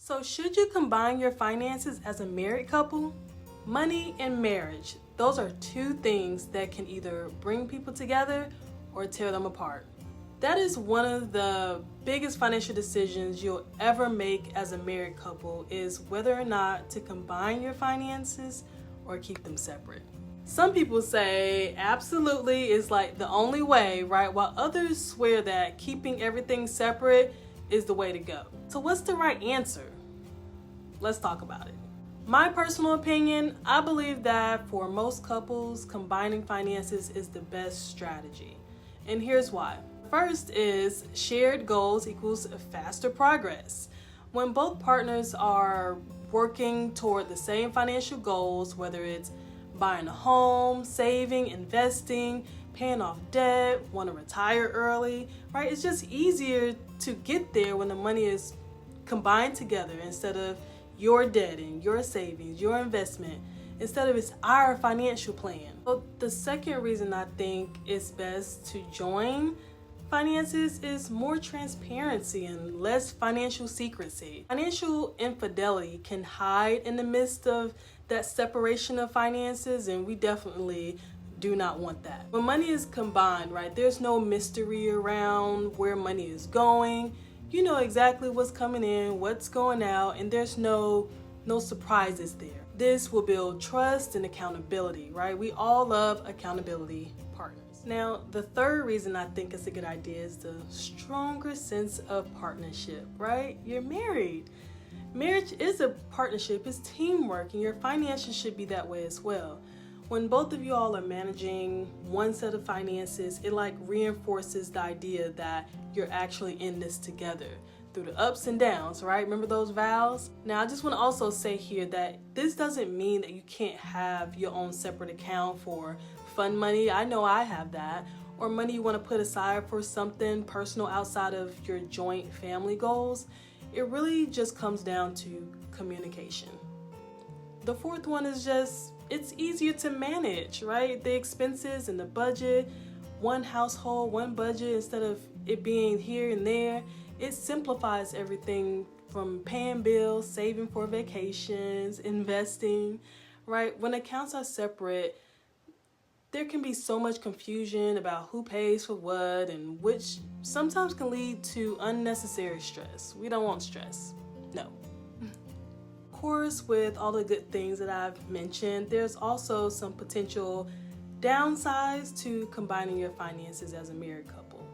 So should you combine your finances as a married couple? Money and marriage, those are two things that can either bring people together or tear them apart. That is one of the biggest financial decisions you'll ever make as a married couple, is whether or not to combine your finances or keep them separate. Some people say absolutely is like the only way, right? While others swear that keeping everything separate is the way to go. So what's the right answer? Let's talk about it. My personal opinion, I believe that for most couples, combining finances is the best strategy. And here's why. First is shared goals equals faster progress. When both partners are working toward the same financial goals, whether it's buying a home, saving, investing, paying off debt, want to retire early, right? It's just easier to get there when the money is combined together instead of your debt and your savings, your investment, instead of it's our financial plan. So the second reason I think it's best to join finances is more transparency and less financial secrecy. Financial infidelity can hide in the midst of that separation of finances, and we definitely do not want that. When money is combined, right, there's no mystery around where money is going. You know exactly what's coming in, what's going out, and there's no surprises there. This will build trust and accountability, right? We all love accountability partners. Now, the third reason I think it's a good idea is the stronger sense of partnership, right? You're married. Marriage is a partnership, it's teamwork, and your finances should be that way as well. When both of you all are managing one set of finances, it like reinforces the idea that you're actually in this together through the ups and downs, right? Remember those vows? Now, I just want to also say here that this doesn't mean that you can't have your own separate account for fun money. I know I have that. Or money you want to put aside for something personal outside of your joint family goals. It really just comes down to communication. The fourth one is just, it's easier to manage, right? The expenses and the budget, one household, one budget, instead of it being here and there. It simplifies everything from paying bills, saving for vacations, investing, right? When accounts are separate, there can be so much confusion about who pays for what, and which sometimes can lead to unnecessary stress. We don't want stress. No. Of course, with all the good things that I've mentioned, there's also some potential downsides to combining your finances as a married couple.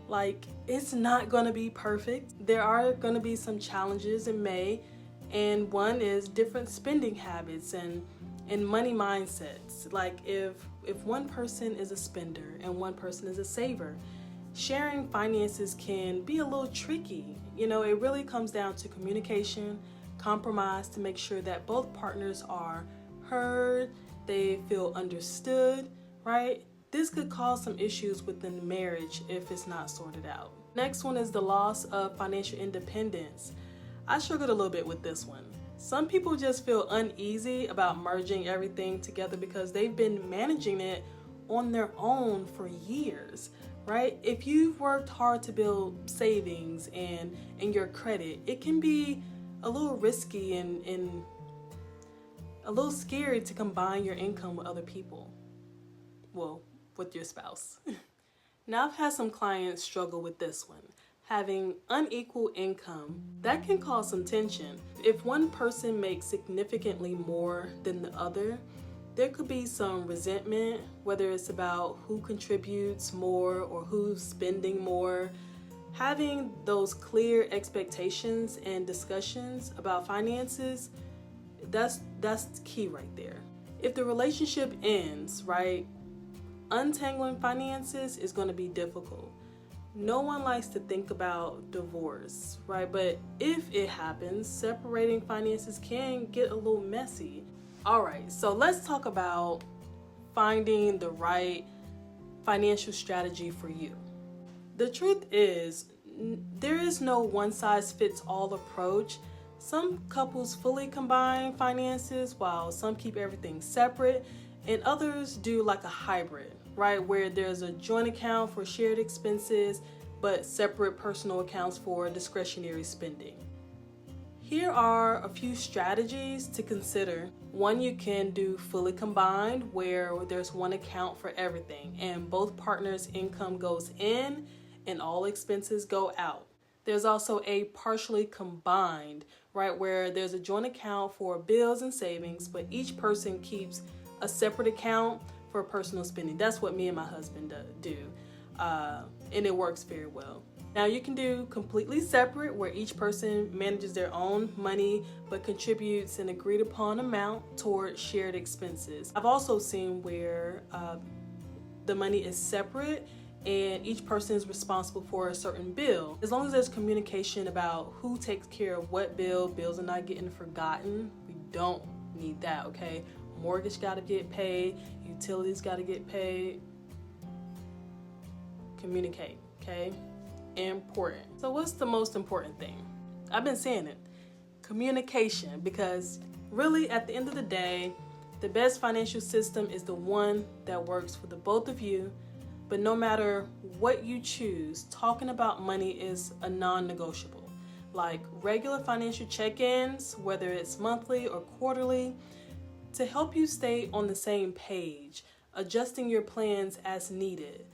Like, it's not going to be perfect. There are going to be some challenges in May, and one is different spending habits and money mindsets. Like if one person is a spender and one person is a saver, sharing finances can be a little tricky. You know, it really comes down to communication, compromise to make sure that both partners are heard, they feel understood, right? This could cause some issues within the marriage if it's not sorted out. Next one is the loss of financial independence. I struggled a little bit with this one. Some people just feel uneasy about merging everything together because they've been managing it on their own for years, right? If you've worked hard to build savings and your credit, it can be a little risky and a little scary to combine your income with other people. Well, with your spouse. Now, I've had some clients struggle with this one. Having unequal income, that can cause some tension. If one person makes significantly more than the other, there could be some resentment, whether it's about who contributes more or who's spending more. Having those clear expectations and discussions about finances, that's key right there. If the relationship ends, right, untangling finances is going to be difficult. No one likes to think about divorce, right? But if it happens, separating finances can get a little messy. All right, so let's talk about finding the right financial strategy for you. The truth is, there is no one-size-fits-all approach. Some couples fully combine finances while some keep everything separate, and others do like a hybrid, right? Where there's a joint account for shared expenses, but separate personal accounts for discretionary spending. Here are a few strategies to consider. One, you can do fully combined, where there's one account for everything and both partners' income goes in and all expenses go out. There's also a partially combined, right, where there's a joint account for bills and savings, but each person keeps a separate account for personal spending. That's what me and my husband do, and it works very well. Now you can do completely separate, where each person manages their own money but contributes an agreed upon amount toward shared expenses. I've also seen where the money is separate and each person is responsible for a certain bill. As long as there's communication about who takes care of what bills are not getting forgotten, we don't need that, okay? Mortgage gotta get paid, utilities gotta get paid. Communicate, okay? Important. So what's the most important thing? I've been saying it, communication, because really at the end of the day, the best financial system is the one that works for the both of you. But no matter what you choose, talking about money is a non-negotiable. Like regular financial check-ins, whether it's monthly or quarterly, to help you stay on the same page, adjusting your plans as needed.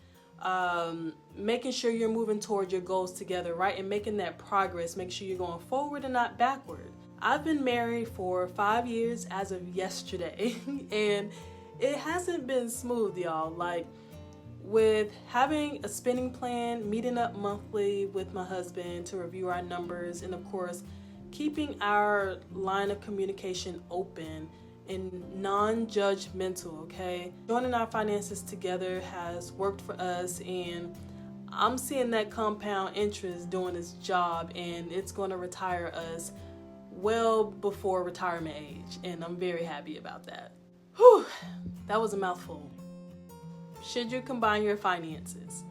Making sure you're moving toward your goals together, right? And making that progress, make sure you're going forward and not backward. I've been married for 5 years as of yesterday, and it hasn't been smooth, y'all. Like with having a spending plan, meeting up monthly with my husband to review our numbers, and of course, keeping our line of communication open and non-judgmental, okay? Joining our finances together has worked for us, and I'm seeing that compound interest doing its job, and it's going to retire us well before retirement age, and I'm very happy about that. Whew, that was a mouthful. Should you combine your finances?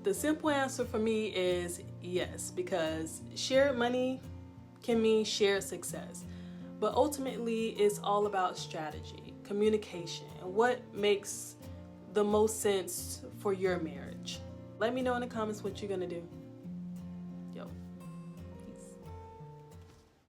The simple answer for me is yes, because shared money can mean shared success. But ultimately, it's all about strategy, communication, and what makes the most sense for your marriage. Let me know in the comments what you're gonna do.